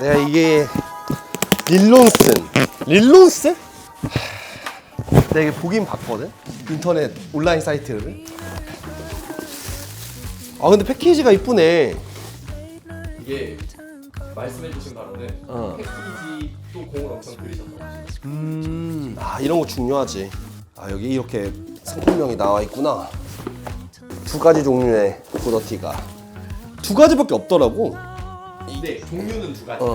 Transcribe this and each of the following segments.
내가 이게 릴론스? 내가 이게 보긴 봤거든? 인터넷 온라인 사이트를. 아 근데 패키지가 이쁘네. 이게 말씀해주신 바로는 패키지도 공을 엄청 들이셨어요. 아 이런 거 중요하지. 아 여기 이렇게 상품명이 나와 있구나. 두 가지 종류의 보더티가 두 가지밖에 없더라고. 네, 종류는 두 가지.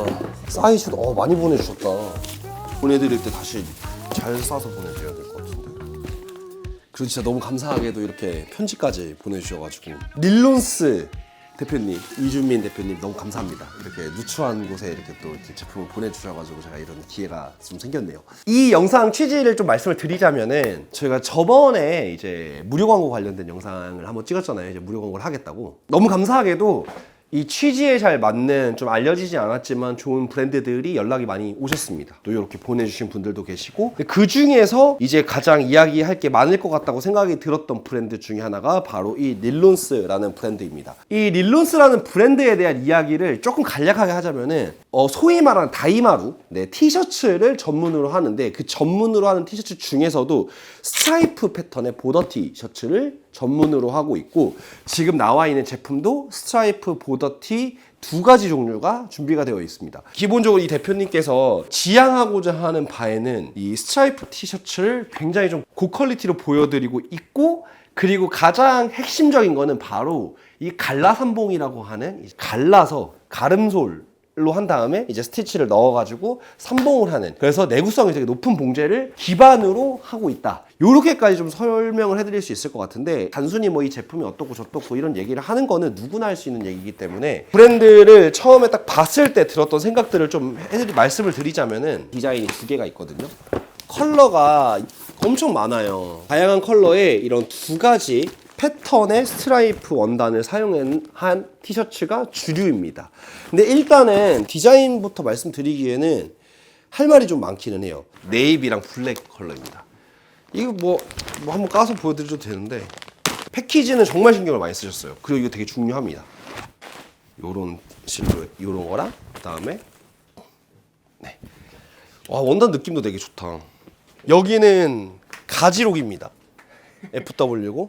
사이즈도 많이 보내주셨다. 보내드릴 때 다시 잘 싸서 보내드려야 될 것 같은데. 그리고 진짜 너무 감사하게도 이렇게 편지까지 보내주셔가지고 릴론스 대표님, 이준민 대표님 너무 감사합니다. 이렇게 누추한 곳에 이렇게 또 이렇게 제품을 보내주셔가지고 제가 이런 기회가 좀 생겼네요. 이 영상 취지를 좀 말씀을 드리자면은 저희가 저번에 이제 무료 광고 관련된 영상을 한번 찍었잖아요. 이제 무료 광고를 하겠다고. 너무 감사하게도 이 취지에 잘 맞는 좀 알려지지 않았지만 좋은 브랜드들이 연락이 많이 오셨습니다. 또 이렇게 보내주신 분들도 계시고 그 중에서 이제 가장 이야기할 게 많을 것 같다고 생각이 들었던 브랜드 중에 하나가 바로 이 릴론스라는 브랜드입니다. 이 릴론스라는 브랜드에 대한 이야기를 조금 간략하게 하자면은 소위 말하는 다이마루 티셔츠를 전문으로 하는데 그 전문으로 하는 티셔츠 중에서도 스트라이프 패턴의 보더 티셔츠를 전문으로 하고 있고 지금 나와 있는 제품도 스트라이프 보더티 두 가지 종류가 준비가 되어 있습니다. 기본적으로 이 대표님께서 지향하고자 하는 바에는 이 스트라이프 티셔츠를 굉장히 좀 고퀄리티로 보여드리고 있고 그리고 가장 핵심적인 거는 바로 이 갈라삼봉이라고 하는 갈라서 가름솔 로 한 다음에 이제 스티치를 넣어가지고 삼봉을 하는 그래서 내구성이 되게 높은 봉제를 기반으로 하고 있다. 요렇게까지 좀 설명을 해드릴 수 있을 것 같은데 단순히 뭐 이 제품이 어떻고 저떻고 이런 얘기를 하는 거는 누구나 할 수 있는 얘기이기 때문에 브랜드를 처음에 딱 봤을 때 들었던 생각들을 좀 말씀을 드리자면은 디자인이 두 개가 있거든요. 컬러가 엄청 많아요. 다양한 컬러의 이런 두 가지 패턴의 스트라이프 원단을 사용한 티셔츠가 주류입니다. 근데 일단은 디자인부터 말씀드리기에는 할 말이 좀 많기는 해요. 네이비랑 블랙 컬러입니다. 이거 뭐 한번 까서 보여드려도 되는데 패키지는 정말 신경을 많이 쓰셨어요. 그리고 이거 되게 중요합니다. 요런 실루엣, 요런 거랑 그다음에 네. 와 원단 느낌도 되게 좋다. 여기는 가지록입니다. FW고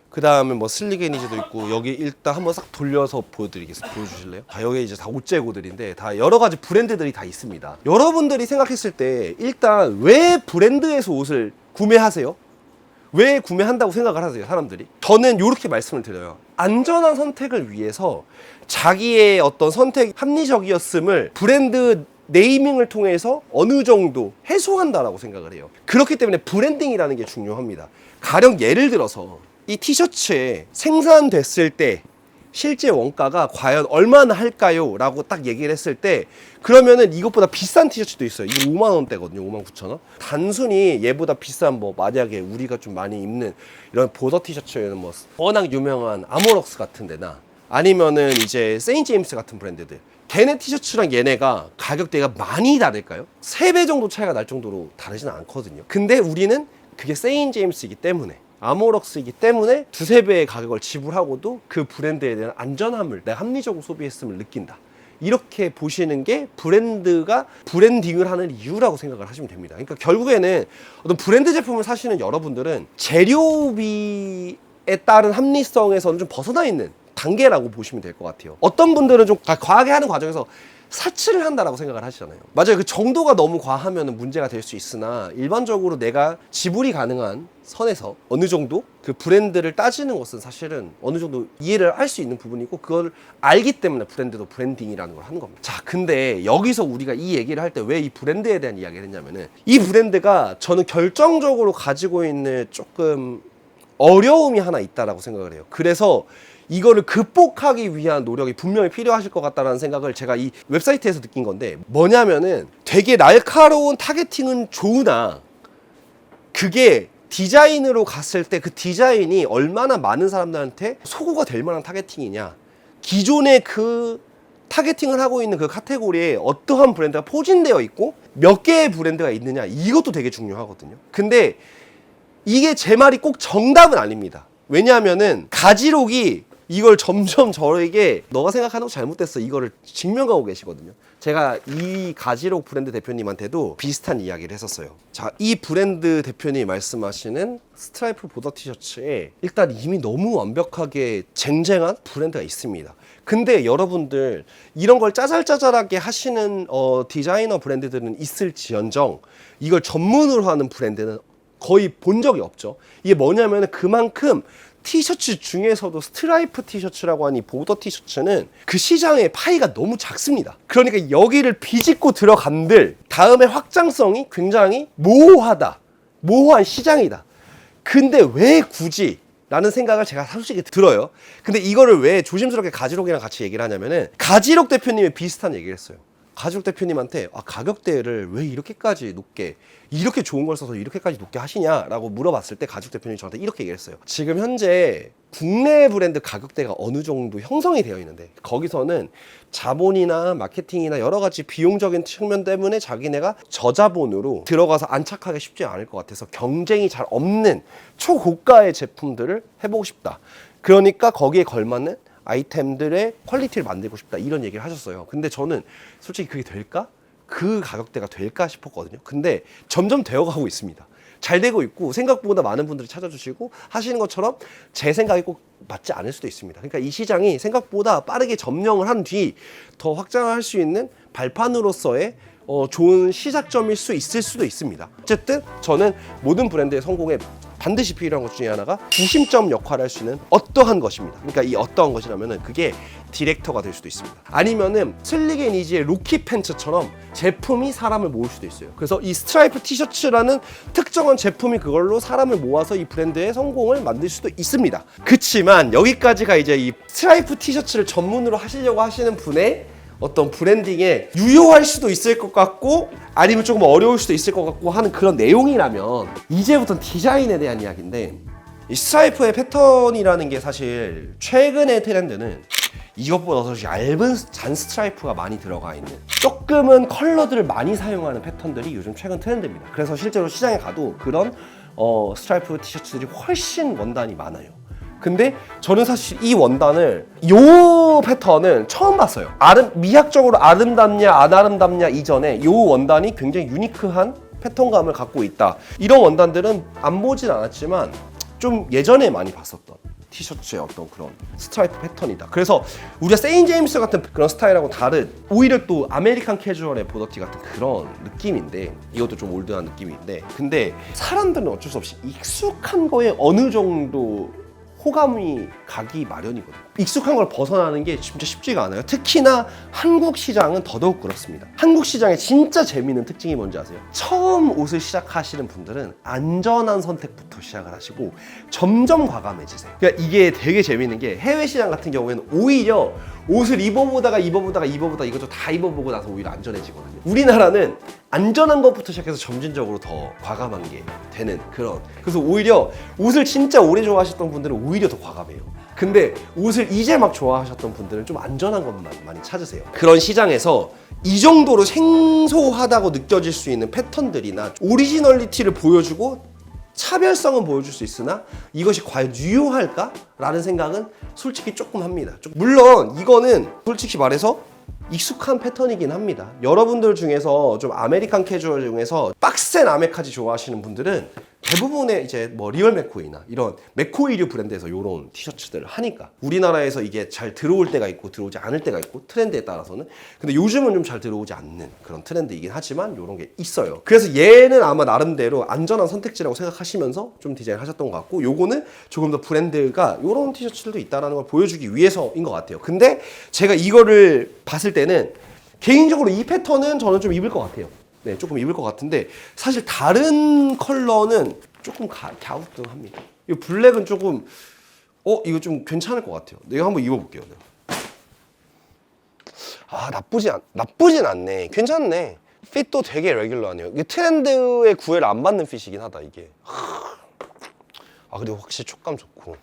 그 다음에 뭐 슬리게니즈도 있고 여기 일단 한번 싹 돌려서 보여주실래요? 여기 이제 다 옷재고들인데 다 여러 가지 브랜드들이 다 있습니다. 여러분들이 생각했을 때 일단 왜 브랜드에서 옷을 구매하세요? 왜 구매한다고 생각을 하세요, 사람들이? 저는 이렇게 말씀을 드려요. 안전한 선택을 위해서 자기의 어떤 선택이 합리적이었음을 브랜드 네이밍을 통해서 어느 정도 해소한다라고 생각을 해요. 그렇기 때문에 브랜딩이라는 게 중요합니다. 가령 예를 들어서 이 티셔츠에 생산됐을 때 실제 원가가 과연 얼마나 할까요? 라고 딱 얘기를 했을 때 그러면은 이것보다 비싼 티셔츠도 있어요. 이게 5만 원대거든요. 59,000원. 단순히 얘보다 비싼 뭐 만약에 우리가 좀 많이 입는 이런 보더 티셔츠에는 뭐 워낙 유명한 아모럭스 같은 데나 아니면은 이제 세인트제임스 같은 브랜드들 걔네 티셔츠랑 얘네가 가격대가 많이 다를까요? 3배 정도 차이가 날 정도로 다르지는 않거든요. 근데 우리는 그게 세인트제임스이기 때문에 아모럭스이기 때문에 2~3배의 가격을 지불하고도 그 브랜드에 대한 안전함을 내가 합리적으로 소비했음을 느낀다. 이렇게 보시는 게 브랜드가 브랜딩을 하는 이유라고 생각을 하시면 됩니다. 그러니까 결국에는 어떤 브랜드 제품을 사시는 여러분들은 재료비에 따른 합리성에서는 좀 벗어나 있는 단계라고 보시면 될 것 같아요. 어떤 분들은 좀 과하게 하는 과정에서 사치를 한다라고 생각을 하시잖아요. 맞아요. 그 정도가 너무 과하면 문제가 될 수 있으나 일반적으로 내가 지불이 가능한 선에서 어느 정도 그 브랜드를 따지는 것은 사실은 어느 정도 이해를 할 수 있는 부분이고 그걸 알기 때문에 브랜드도 브랜딩이라는 걸 하는 겁니다. 자, 근데 여기서 우리가 이 얘기를 할 때 왜 이 브랜드에 대한 이야기를 했냐면은 이 브랜드가 저는 결정적으로 가지고 있는 조금 어려움이 하나 있다라고 생각을 해요. 그래서 이거를 극복하기 위한 노력이 분명히 필요하실 것 같다는 생각을 제가 이 웹사이트에서 느낀 건데 뭐냐면은 되게 날카로운 타겟팅은 좋으나 그게 디자인으로 갔을 때 그 디자인이 얼마나 많은 사람들한테 소구가 될 만한 타겟팅이냐 기존의 그 타겟팅을 하고 있는 그 카테고리에 어떠한 브랜드가 포진되어 있고 몇 개의 브랜드가 있느냐 이것도 되게 중요하거든요. 근데 이게 제 말이 꼭 정답은 아닙니다. 왜냐하면은 가지록이 이걸 점점 저에게 너가 생각하는 거 잘못됐어 이거를 증명하고 계시거든요. 제가 이 가지록 브랜드 대표님한테도 비슷한 이야기를 했었어요. 자, 이 브랜드 대표님이 말씀하시는 스트라이프 보더 티셔츠에 일단 이미 너무 완벽하게 쟁쟁한 브랜드가 있습니다. 근데 여러분들 이런 걸 짜잘짜잘하게 하시는 디자이너 브랜드들은 있을지언정 이걸 전문으로 하는 브랜드는 거의 본 적이 없죠. 이게 뭐냐면 그만큼 티셔츠 중에서도 스트라이프 티셔츠라고 하는 이 보더 티셔츠는 그 시장의 파이가 너무 작습니다. 그러니까 여기를 비집고 들어간들 다음에 확장성이 굉장히 모호한 시장이다. 근데 왜 굳이? 라는 생각을 제가 솔직히 들어요. 근데 이거를 왜 조심스럽게 가지록이랑 같이 얘기를 하냐면은 가지록 대표님이 비슷한 얘기를 했어요. 가지록 대표님한테 가격대를 왜 이렇게까지 높게 이렇게 좋은 걸 써서 이렇게까지 높게 하시냐라고 물어봤을 때 가지록 대표님이 저한테 이렇게 얘기를 했어요. 지금 현재 국내 브랜드 가격대가 어느 정도 형성이 되어 있는데 거기서는 자본이나 마케팅이나 여러 가지 비용적인 측면 때문에 자기네가 저자본으로 들어가서 안착하기 쉽지 않을 것 같아서 경쟁이 잘 없는 초고가의 제품들을 해보고 싶다. 그러니까 거기에 걸맞는 아이템들의 퀄리티를 만들고 싶다 이런 얘기를 하셨어요. 근데 저는 솔직히 그게 될까? 그 가격대가 될까 싶었거든요. 근데 점점 되어가고 있습니다. 잘 되고 있고 생각보다 많은 분들이 찾아주시고 하시는 것처럼 제 생각이 꼭 맞지 않을 수도 있습니다. 그러니까 이 시장이 생각보다 빠르게 점령을 한 뒤 더 확장을 할 수 있는 발판으로서의 좋은 시작점일 수 있을 수도 있습니다. 어쨌든 저는 모든 브랜드의 성공에 반드시 필요한 것 중에 하나가 구심점 역할을 할 수 있는 어떠한 것입니다. 그러니까 이 어떠한 것이라면은 그게 디렉터가 될 수도 있습니다. 아니면은 슬릭앤이지의 로키 팬츠처럼 제품이 사람을 모을 수도 있어요. 그래서 이 스트라이프 티셔츠라는 특정한 제품이 그걸로 사람을 모아서 이 브랜드의 성공을 만들 수도 있습니다. 그치만 여기까지가 이제 이 스트라이프 티셔츠를 전문으로 하시려고 하시는 분의 어떤 브랜딩에 유효할 수도 있을 것 같고 아니면 조금 어려울 수도 있을 것 같고 하는 그런 내용이라면 이제부터는 디자인에 대한 이야기인데 이 스트라이프의 패턴이라는 게 사실 최근의 트렌드는 이것보다 더 얇은 잔 스트라이프가 많이 들어가 있는 조금은 컬러들을 많이 사용하는 패턴들이 요즘 최근 트렌드입니다. 그래서 실제로 시장에 가도 그런 스트라이프 티셔츠들이 훨씬 원단이 많아요. 근데 저는 사실 이 원단을 요 패턴은 처음 봤어요. 미학적으로 아름답냐 안 아름답냐 이전에 요 원단이 굉장히 유니크한 패턴감을 갖고 있다. 이런 원단들은 안 보진 않았지만 좀 예전에 많이 봤었던 티셔츠의 어떤 그런 스트라이프 패턴이다. 그래서 우리가 세인 제임스 같은 그런 스타일하고 다른 오히려 또 아메리칸 캐주얼의 보더티 같은 그런 느낌인데 이것도 좀 올드한 느낌인데 근데 사람들은 어쩔 수 없이 익숙한 거에 어느 정도 호감이 가기 마련이거든요. 익숙한 걸 벗어나는 게 진짜 쉽지가 않아요. 특히나 한국 시장은 더더욱 그렇습니다. 한국 시장의 진짜 재미있는 특징이 뭔지 아세요? 처음 옷을 시작하시는 분들은 안전한 선택부터 시작을 하시고 점점 과감해지세요. 그러니까 이게 되게 재미있는 게 해외 시장 같은 경우에는 오히려 옷을 입어보다가 이것도 다 입어보고 나서 오히려 안전해지거든요. 우리나라는 안전한 것부터 시작해서 점진적으로 더 과감한 게 되는 그런. 그래서 오히려 옷을 진짜 오래 좋아하셨던 분들은 오히려 더 과감해요. 근데 옷을 이제 막 좋아하셨던 분들은 좀 안전한 것만 많이 찾으세요. 그런 시장에서 이 정도로 생소하다고 느껴질 수 있는 패턴들이나 오리지널리티를 보여주고 차별성은 보여줄 수 있으나 이것이 과연 유효할까? 라는 생각은 솔직히 조금 합니다. 물론 이거는 솔직히 말해서 익숙한 패턴이긴 합니다. 여러분들 중에서 좀 아메리칸 캐주얼 중에서 빡센 아메카지 좋아하시는 분들은 대부분의 이제 뭐 리얼 맥코이나 이런 맥코이류 브랜드에서 이런 티셔츠들을 하니까 우리나라에서 이게 잘 들어올 때가 있고 들어오지 않을 때가 있고 트렌드에 따라서는 근데 요즘은 좀 잘 들어오지 않는 그런 트렌드이긴 하지만 이런 게 있어요. 그래서 얘는 아마 나름대로 안전한 선택지라고 생각하시면서 좀 디자인하셨던 것 같고 요거는 조금 더 브랜드가 이런 티셔츠들도 있다는 걸 보여주기 위해서인 것 같아요. 근데 제가 이거를 봤을 때는 개인적으로 이 패턴은 저는 좀 입을 것 같아요. 네, 조금 입을 것 같은데 사실 다른 컬러는 조금 갸우뚱합니다. 이 블랙은 조금 이거 좀 괜찮을 것 같아요. 내가 한번 입어볼게요. 나쁘진 않네. 괜찮네. 핏도 되게 레귤러하네요. 이게 트렌드의 구애를 안 받는 핏이긴 하다 이게. 그리고 확실히 촉감 좋고.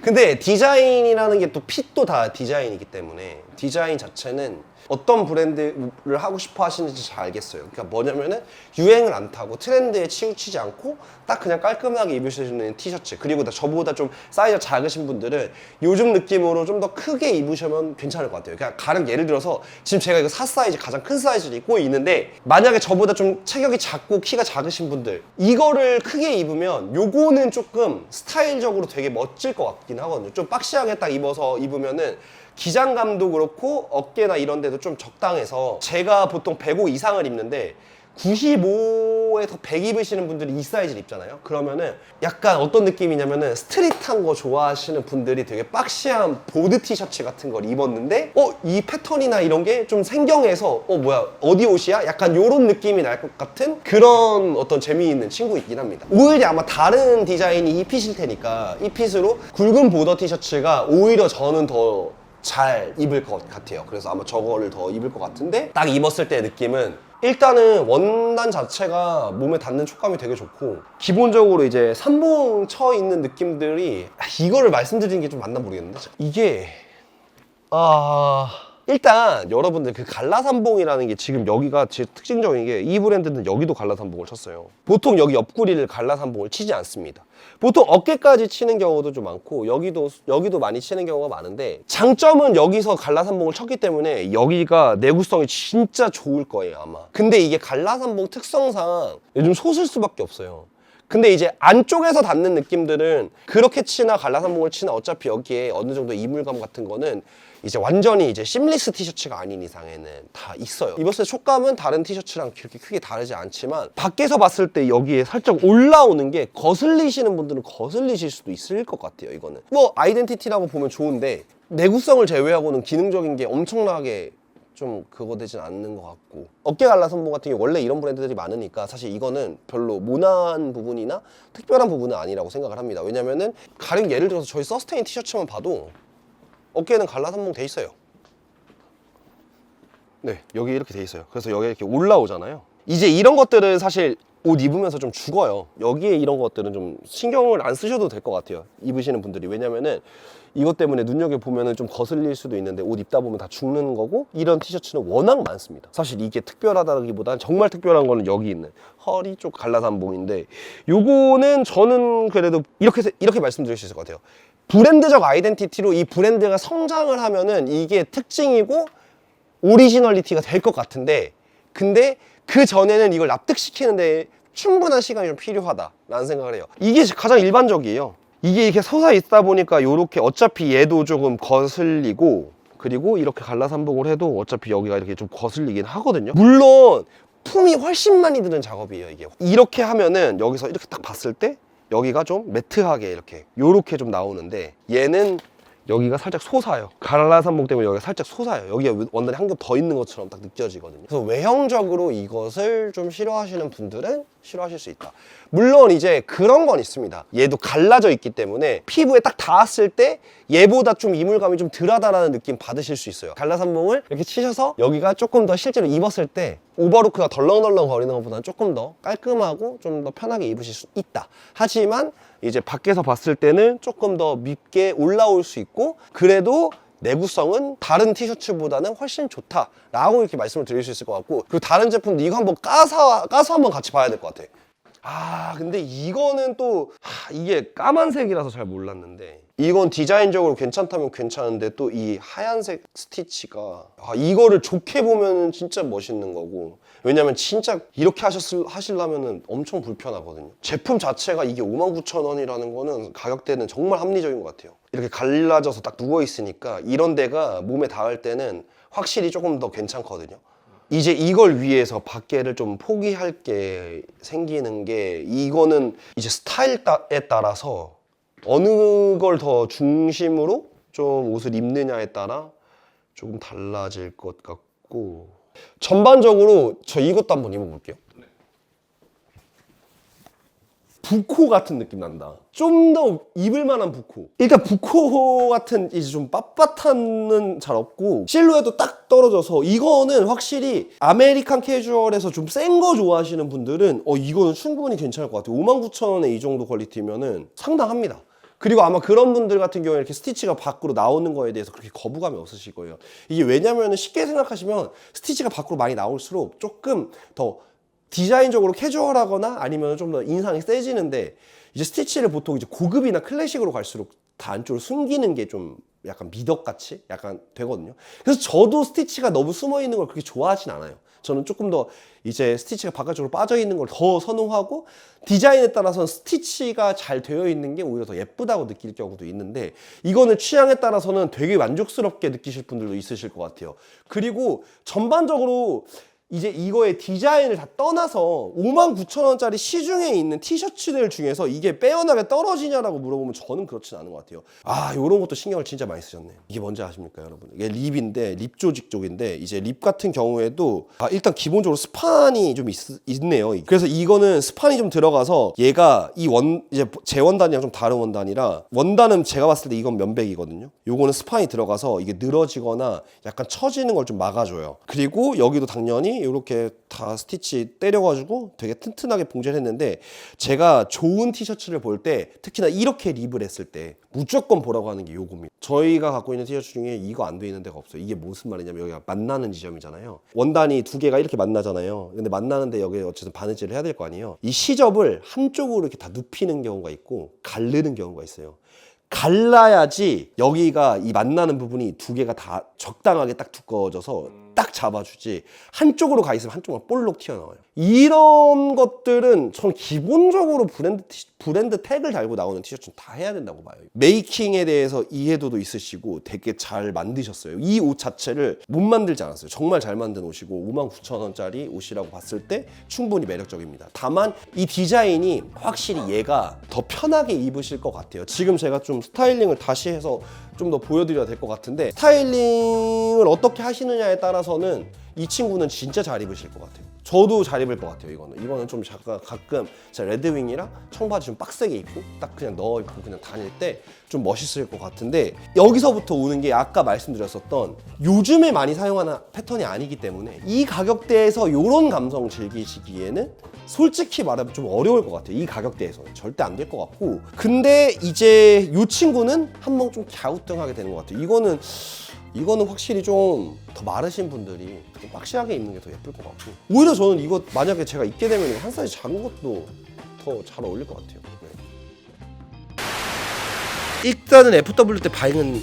근데 디자인이라는 게 또 핏도 다 디자인이기 때문에 디자인 자체는 어떤 브랜드를 하고 싶어 하시는지 잘 알겠어요. 그러니까 뭐냐면은 유행을 안 타고 트렌드에 치우치지 않고 딱 그냥 깔끔하게 입으시는 티셔츠, 그리고 저보다 좀 사이즈가 작으신 분들은 요즘 느낌으로 좀 더 크게 입으시면 괜찮을 것 같아요. 그냥 가령 예를 들어서 지금 제가 이거 4 사이즈, 가장 큰 사이즈를 입고 있는데 만약에 저보다 좀 체격이 작고 키가 작으신 분들, 이거를 크게 입으면 요거는 조금 스타일적으로 되게 멋질 것 같긴 하거든요. 좀 박시하게 딱 입으면은 기장감도 그렇고 어깨나 이런 데도 좀 적당해서, 제가 보통 105 이상을 입는데 95에서 100 입으시는 분들이 이 사이즈를 입잖아요. 그러면은 약간 어떤 느낌이냐면은 스트릿한 거 좋아하시는 분들이 되게 박시한 보드 티셔츠 같은 걸 입었는데 이 패턴이나 이런 게 좀 생경해서 뭐야 어디 옷이야? 약간 요런 느낌이 날 것 같은 그런 어떤 재미있는 친구이긴 합니다. 오히려 아마 다른 디자인이 이 핏일 테니까 이 핏으로 굵은 보더 티셔츠가 오히려 저는 더 잘 입을 것 같아요. 그래서 아마 저거를 더 입을 것 같은데, 딱 입었을 때 느낌은 일단은 원단 자체가 몸에 닿는 촉감이 되게 좋고, 기본적으로 이제 삼봉 쳐 있는 느낌들이, 이거를 말씀드리는 게 좀 맞나 모르겠는데, 이게 일단 여러분들 그 갈라삼봉이라는 게 지금 여기가 제일 특징적인 게, 이 브랜드는 여기도 갈라삼봉을 쳤어요. 보통 여기 옆구리를 갈라삼봉을 치지 않습니다. 보통 어깨까지 치는 경우도 좀 많고 여기도 많이 치는 경우가 많은데, 장점은 여기서 갈라삼봉을 쳤기 때문에 여기가 내구성이 진짜 좋을 거예요 아마. 근데 이게 갈라삼봉 특성상 요즘 솟을 수밖에 없어요. 근데 이제 안쪽에서 닿는 느낌들은 그렇게 치나 갈라삼봉을 치나 어차피 여기에 어느 정도 이물감 같은 거는 이제 완전히 이제 심리스 티셔츠가 아닌 이상에는 다 있어요. 입었을 때 촉감은 다른 티셔츠랑 그렇게 크게 다르지 않지만, 밖에서 봤을 때 여기에 살짝 올라오는 게 거슬리시는 분들은 거슬리실 수도 있을 것 같아요. 이거는 뭐 아이덴티티라고 보면 좋은데, 내구성을 제외하고는 기능적인 게 엄청나게 좀 그거 되진 않는 것 같고, 어깨 갈라삼봉 같은 게 원래 이런 브랜드들이 많으니까 사실 이거는 별로 모난 부분이나 특별한 부분은 아니라고 생각을 합니다. 왜냐면은 가령 예를 들어서 저희 서스테인 티셔츠만 봐도 어깨는 갈라삼봉 돼 있어요. 네, 여기 이렇게 돼 있어요. 그래서 여기 이렇게 올라오잖아요. 이제 이런 것들은 사실 옷 입으면서 좀 죽어요. 여기에 이런 것들은 좀 신경을 안 쓰셔도 될 것 같아요, 입으시는 분들이. 왜냐면은 이것 때문에 눈여겨보면은 좀 거슬릴 수도 있는데, 옷 입다 보면 다 죽는 거고, 이런 티셔츠는 워낙 많습니다. 사실 이게 특별하다기보다는 정말 특별한 거는 여기 있는 허리 쪽 갈라삼봉인데, 요거는 저는 그래도 이렇게 말씀드릴 수 있을 것 같아요. 브랜드적 아이덴티티로 이 브랜드가 성장을 하면은 이게 특징이고 오리지널리티가 될 것 같은데, 근데 그 전에는 이걸 납득시키는데 충분한 시간이 좀 필요하다라는 생각을 해요. 이게 가장 일반적이에요. 이게 이렇게 솟아 있다 보니까 요렇게 어차피 얘도 조금 거슬리고, 그리고 이렇게 갈라삼봉을 해도 어차피 여기가 이렇게 좀 거슬리긴 하거든요. 물론 품이 훨씬 많이 드는 작업이에요. 이게 이렇게 하면은 여기서 이렇게 딱 봤을 때 여기가 좀 매트하게 요렇게 좀 나오는데, 얘는 여기가 살짝 솟아요. 갈라삼봉 때문에 여기가 살짝 솟아요. 여기가 원단이 한 겹 더 있는 것처럼 딱 느껴지거든요. 그래서 외형적으로 이것을 좀 싫어하시는 분들은 싫어하실 수 있다. 물론 이제 그런 건 있습니다. 얘도 갈라져 있기 때문에 피부에 딱 닿았을 때 얘보다 좀 이물감이 좀 덜하다라는 느낌 받으실 수 있어요. 갈라삼봉을 이렇게 치셔서 여기가 조금 더 실제로 입었을 때 오버로크가 덜렁덜렁 거리는 것보다는 조금 더 깔끔하고 좀 더 편하게 입으실 수 있다. 하지만 이제 밖에서 봤을 때는 조금 더 밉게 올라올 수 있고, 그래도 내구성은 다른 티셔츠보다는 훨씬 좋다라고 이렇게 말씀을 드릴 수 있을 것 같고, 그리고 다른 제품도 이거 한번 까서 한번 같이 봐야 될 것 같아. 근데 이거는 또 이게 까만색이라서 잘 몰랐는데, 이건 디자인적으로 괜찮다면 괜찮은데 또 이 하얀색 스티치가 이거를 좋게 보면 진짜 멋있는 거고, 왜냐면 진짜 이렇게 하시려면 엄청 불편하거든요. 제품 자체가 이게 59,000원이라는 거는 가격대는 정말 합리적인 것 같아요. 이렇게 갈라져서 딱 누워있으니까 이런 데가 몸에 닿을 때는 확실히 조금 더 괜찮거든요. 이제 이걸 위해서 밖에를 좀 포기할 게 생기는 게, 이거는 이제 스타일에 따라서 어느 걸 더 중심으로 좀 옷을 입느냐에 따라 조금 달라질 것 같고, 전반적으로 저 이것도 한번 입어볼게요. 부코 같은 느낌 난다. 좀 더 입을 만한 부코. 일단 부코 같은 이제 좀 빳빳함은 잘 없고, 실루엣도 딱 떨어져서, 이거는 확실히 아메리칸 캐주얼에서 좀 센 거 좋아하시는 분들은 이거는 충분히 괜찮을 것 같아요. 59,000원에 이 정도 퀄리티면은 상당합니다. 그리고 아마 그런 분들 같은 경우에 이렇게 스티치가 밖으로 나오는 거에 대해서 그렇게 거부감이 없으실 거예요. 이게 왜냐면 쉽게 생각하시면 스티치가 밖으로 많이 나올수록 조금 더 디자인적으로 캐주얼하거나 아니면 좀 더 인상이 세지는데, 이제 스티치를 보통 이제 고급이나 클래식으로 갈수록 다 안쪽으로 숨기는 게 좀 약간 미덕같이 약간 되거든요. 그래서 저도 스티치가 너무 숨어 있는 걸 그렇게 좋아하진 않아요. 저는 조금 더 이제 스티치가 바깥쪽으로 빠져 있는 걸 더 선호하고, 디자인에 따라서는 스티치가 잘 되어 있는 게 오히려 더 예쁘다고 느낄 경우도 있는데, 이거는 취향에 따라서는 되게 만족스럽게 느끼실 분들도 있으실 것 같아요. 그리고 전반적으로 이제 이거의 디자인을 다 떠나서 59,000원짜리 시중에 있는 티셔츠들 중에서 이게 빼어나게 떨어지냐라고 물어보면 저는 그렇진 않은 것 같아요. 요런 것도 신경을 진짜 많이 쓰셨네. 이게 뭔지 아십니까, 여러분? 이게 립인데, 립 조직 쪽인데, 이제 립 같은 경우에도 일단 기본적으로 스판이 좀 있네요. 그래서 이거는 스판이 좀 들어가서 얘가 이제 제 원단이랑 좀 다른 원단이라, 원단은 제가 봤을 때 이건 면백이거든요. 요거는 스판이 들어가서 이게 늘어지거나 약간 처지는 걸 좀 막아줘요. 그리고 여기도 당연히 이렇게 다 스티치 때려가지고 되게 튼튼하게 봉제를 했는데, 제가 좋은 티셔츠를 볼 때, 특히나 이렇게 립을 했을 때 무조건 보라고 하는 게 요겁니다. 저희가 갖고 있는 티셔츠 중에 이거 안 돼 있는 데가 없어요. 이게 무슨 말이냐면 여기가 만나는 지점이잖아요. 원단이 두 개가 이렇게 만나잖아요. 근데 만나는데 여기 어쨌든 바느질을 해야 될 거 아니에요. 이 시접을 한쪽으로 이렇게 다 눕히는 경우가 있고 가르는 경우가 있어요. 갈라야지 여기가 이 만나는 부분이 두 개가 다 적당하게 딱 두꺼워져서 딱 잡아주지, 한쪽으로 가 있으면 한쪽만 볼록 튀어나와요. 이런 것들은 전 기본적으로 브랜드 태그를 달고 나오는 티셔츠는 다 해야 된다고 봐요. 메이킹에 대해서 이해도도 있으시고 되게 잘 만드셨어요. 이 옷 자체를 못 만들지 않았어요. 정말 잘 만든 옷이고 59,000원짜리 옷이라고 봤을 때 충분히 매력적입니다. 다만 이 디자인이 확실히 얘가 더 편하게 입으실 것 같아요. 지금 제가 좀 스타일링을 다시 해서 좀 더 보여드려야 될 것 같은데, 스타일링을 어떻게 하시느냐에 따라서는 이 친구는 진짜 잘 입으실 것 같아요. 저도 잘 입을 것 같아요. 이거는 좀 잠깐 가끔 제가 레드윙이랑 청바지 좀 빡세게 입고 딱 그냥 넣어 입고 그냥 다닐 때 좀 멋있을 것 같은데, 여기서부터 오는 게 아까 말씀드렸었던 요즘에 많이 사용하는 패턴이 아니기 때문에 이 가격대에서 이런 감성 즐기시기에는 솔직히 말하면 좀 어려울 것 같아요. 이 가격대에서는 절대 안 될 것 같고, 근데 이제 이 친구는 한번 좀 갸우뚱하게 되는 것 같아요. 이거는 확실히 좀 더 마르신 분들이 좀 박시하게 입는 게 더 예쁠 것 같고, 오히려 저는 이거 만약에 제가 입게 되면 한 사이즈 작은 것도 더 잘 어울릴 것 같아요. 네. 일단은 FW 때 바잉은